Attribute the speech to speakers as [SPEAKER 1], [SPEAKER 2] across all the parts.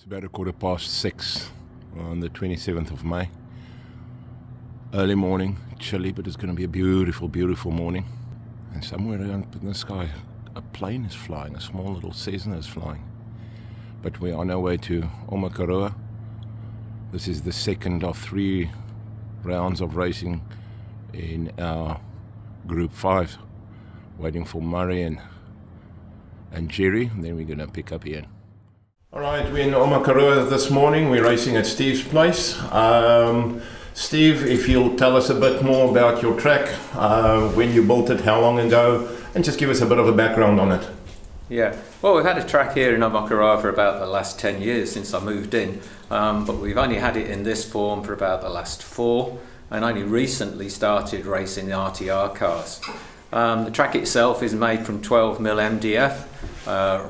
[SPEAKER 1] It's about 6:15 on the 27th of May. Early morning, chilly, but it's going to be a beautiful, beautiful morning. And somewhere up in the sky, a plane is flying, a small little Cessna is flying. But we are on our way to Omokoroa. This is the second of 3 rounds of racing in our Group 5, waiting for Murray and Jerry, and then we're going to pick up Ian. Alright, we're in Omokoroa this morning. We're racing at Steve's place. Steve, if you'll tell us a bit more about your track, when you built it, how long ago, and just give us a bit of a background on it.
[SPEAKER 2] Yeah, well, we've had a track here in Omokoroa for about the last 10 years since I moved in, but we've only had it in this form for about the last 4, and only recently started racing the RTR cars. The track itself is made from 12mm MDF,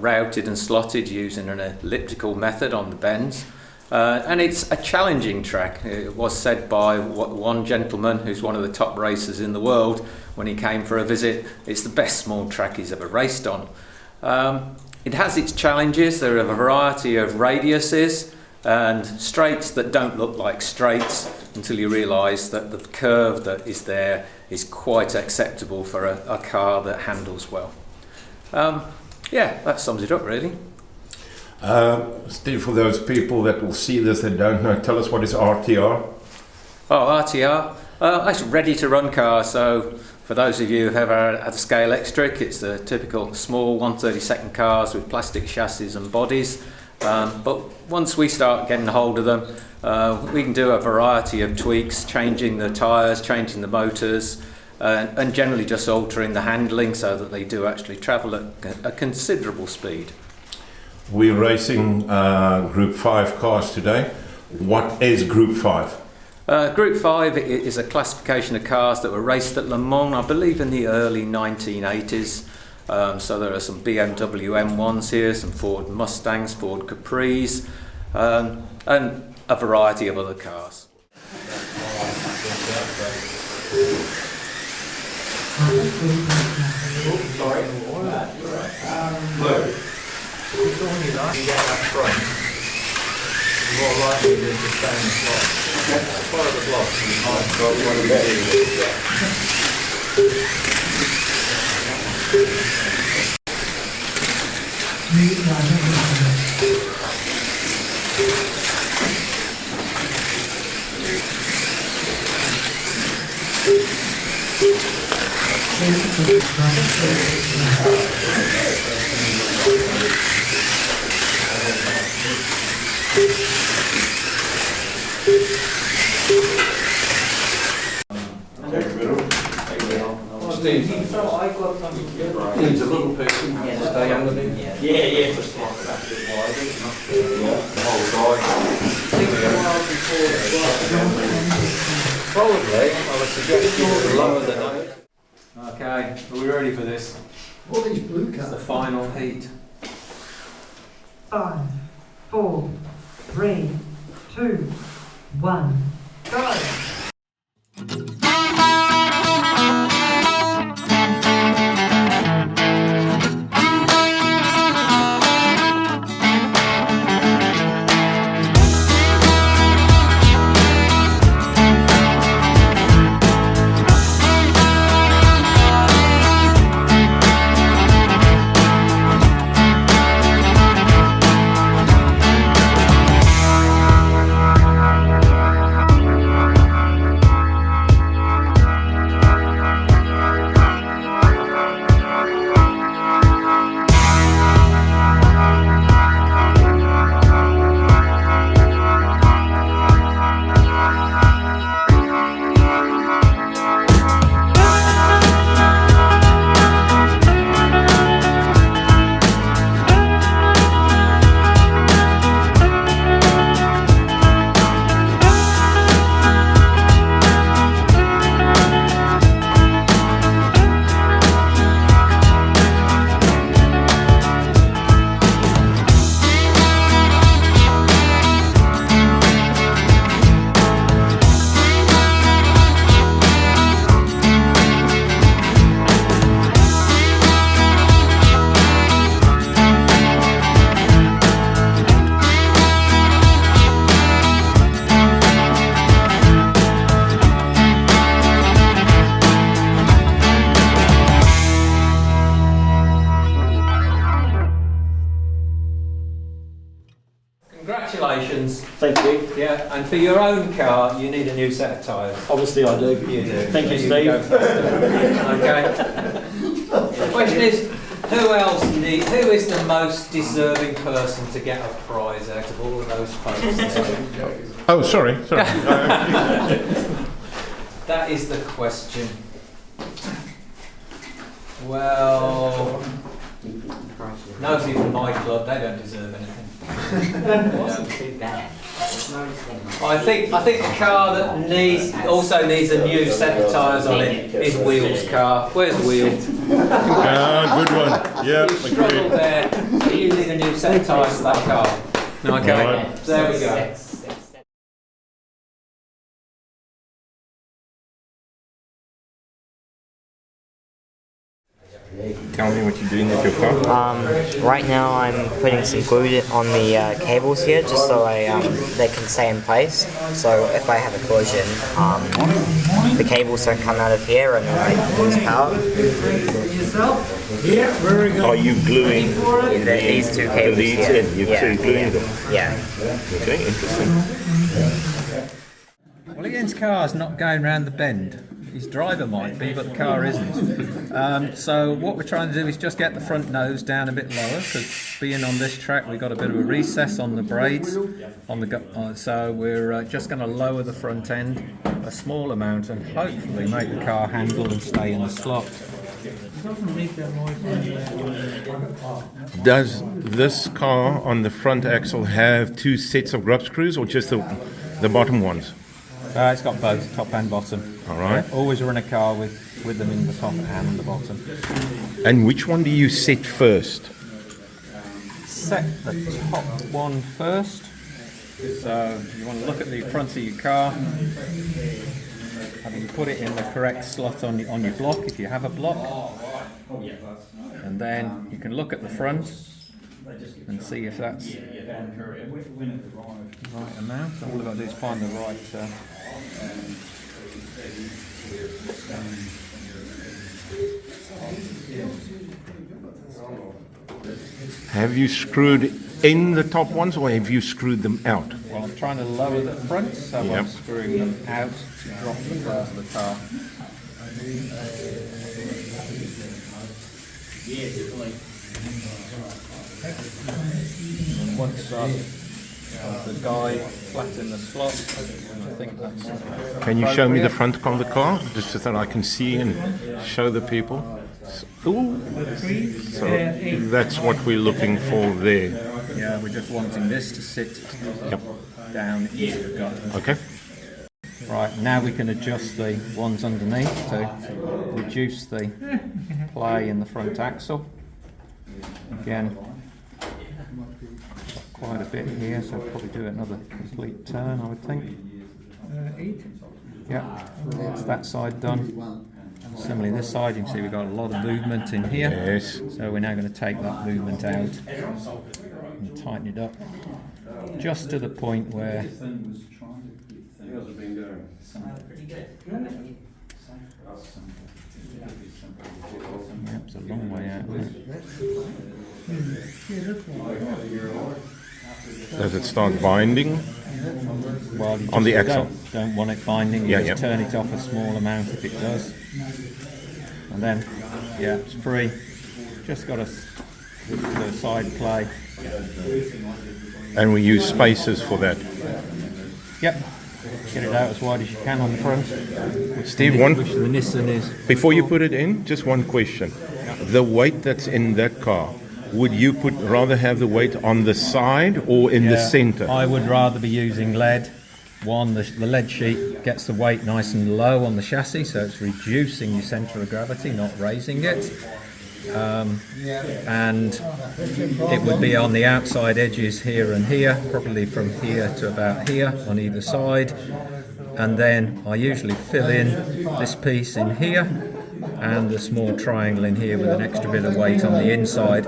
[SPEAKER 2] routed and slotted using an elliptical method on the bends, and it's a challenging track. It was said by one gentleman who's one of the top racers in the world when he came for a visit, it's the best small track he's ever raced on. It has its challenges. There are a variety of radiuses and straights that don't look like straights until you realise that the curve that is there is quite acceptable for a car that handles well. Yeah, that sums it up really.
[SPEAKER 1] Steve, for those people that will see this that don't know, tell us what is RTR?
[SPEAKER 2] Oh, RTR? That's ready to run car. So for those of you who've ever had a scale X-Trick, it's the typical small 1/32 cars with plastic chassis and bodies. But once we start getting a hold of them, we can do a variety of tweaks, changing the tyres, changing the motors, and generally just altering the handling so that they do actually travel at a considerable speed.
[SPEAKER 1] We're racing Group 5 cars today. What is Group 5?
[SPEAKER 2] Group 5 is a classification of cars that were raced at Le Mans, I believe in the early 1980s. So there are some BMW M1s here, some Ford Mustangs, Ford Capris, and a variety of other cars.
[SPEAKER 3] More likely than to stay in the block. Follow the block and you might go one of Steve, needs a little person to stay underneath. Yeah. The whole probably, I would suggest you lower the nose.
[SPEAKER 2] Okay, are we ready for this?
[SPEAKER 3] All these blue
[SPEAKER 2] It's the final heat.
[SPEAKER 4] 5, 4, 3, 2, 1, go!
[SPEAKER 5] Thank you.
[SPEAKER 2] Yeah, and for your own car, you need a new set of tyres.
[SPEAKER 5] Obviously I do.
[SPEAKER 2] You do.
[SPEAKER 5] Thank you,
[SPEAKER 2] So
[SPEAKER 5] Steve.
[SPEAKER 2] go first. Okay. The question is, who is the most deserving person to get a prize out of all of those folks there?
[SPEAKER 1] Oh, sorry.
[SPEAKER 2] That is the question. Well, nobody from my club, they don't deserve anything. I think the car that also needs a new set of tyres on it is Wheel's car. Where's Wheel?
[SPEAKER 1] Good one. Yeah,
[SPEAKER 2] You struggled there. So you need a new set of tyres for that car. Okay,
[SPEAKER 1] Right.
[SPEAKER 2] there we go.
[SPEAKER 1] Tell me what you're doing with your car.
[SPEAKER 6] Right now I'm putting some glue on the cables here just so they can stay in place. So if I have a collision, the cables don't come out of here and then I lose power.
[SPEAKER 1] Are you gluing
[SPEAKER 6] These two cables
[SPEAKER 1] leads
[SPEAKER 6] here.
[SPEAKER 1] in? You're gluing them.
[SPEAKER 6] Yeah.
[SPEAKER 1] Okay, interesting.
[SPEAKER 2] Well, Ian's car's not going round the bend. His driver might be, but the car isn't. So what we're trying to do is just get the front nose down a bit lower, because being on this track we've got a bit of a recess on the braids. So we're just going to lower the front end a small amount and hopefully make the car handle and stay in the slot.
[SPEAKER 1] Does this car on the front axle have two sets of grub screws or just the bottom ones?
[SPEAKER 2] It's got both, top and bottom.
[SPEAKER 1] All right.
[SPEAKER 2] Yeah, always run a car with them in the top and the bottom.
[SPEAKER 1] And which one do you set first?
[SPEAKER 2] Set the top one first. So you want to look at the front of your car. You put it in the correct slot on your block if you have a block. And then you can look at the front and see if that's the right amount. So all we've got to do is find the right.
[SPEAKER 1] Have you screwed in the top ones or have you screwed them out?
[SPEAKER 2] Well, I'm trying to lower the front, so
[SPEAKER 1] Yep.
[SPEAKER 2] I'm screwing them out to drop the front of the car. And once the guide flat in the slot, and I think that's.
[SPEAKER 1] Can you show me the front of the car just so that I can see and show the people? Ooh. So that's what we're looking for there.
[SPEAKER 2] Yeah, we're just wanting this to sit
[SPEAKER 1] Yep.
[SPEAKER 2] down into the guide.
[SPEAKER 1] Okay.
[SPEAKER 2] Right, now we can adjust the ones underneath to reduce the play in the front axle. Again, quite a bit here, so I'll probably do another complete turn, I would think.
[SPEAKER 7] 8.
[SPEAKER 2] Yeah, that's that side done. Similarly, this side, you can see we've got a lot of movement in here.
[SPEAKER 1] Yes.
[SPEAKER 2] So we're now going to take that movement out and tighten it up just to the point where it's a long way out.
[SPEAKER 1] Does it start binding?
[SPEAKER 2] Well, you
[SPEAKER 1] On the
[SPEAKER 2] just
[SPEAKER 1] axle.
[SPEAKER 2] don't want it binding. You
[SPEAKER 1] Yeah,
[SPEAKER 2] just
[SPEAKER 1] yeah.
[SPEAKER 2] turn it off a small amount if it does, and then yeah, it's free. Just got to do a side play.
[SPEAKER 1] And we use spacers for that.
[SPEAKER 2] Yep. Get it out as wide as you can on the front.
[SPEAKER 1] Steve,
[SPEAKER 2] Which the Nissan is.
[SPEAKER 1] before you put it in, just one question. The weight that's in that car, would you rather have the weight on the side or in the center?
[SPEAKER 2] I would rather be using lead. One, the lead sheet gets the weight nice and low on the chassis, so it's reducing your centre of gravity, not raising it. And it would be on the outside edges here and here, probably from here to about here on either side. And then I usually fill in this piece in here and the small triangle in here with an extra bit of weight on the inside.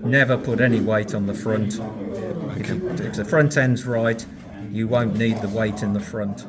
[SPEAKER 2] Never put any weight on the front. If the front end's right, you won't need the weight in the front.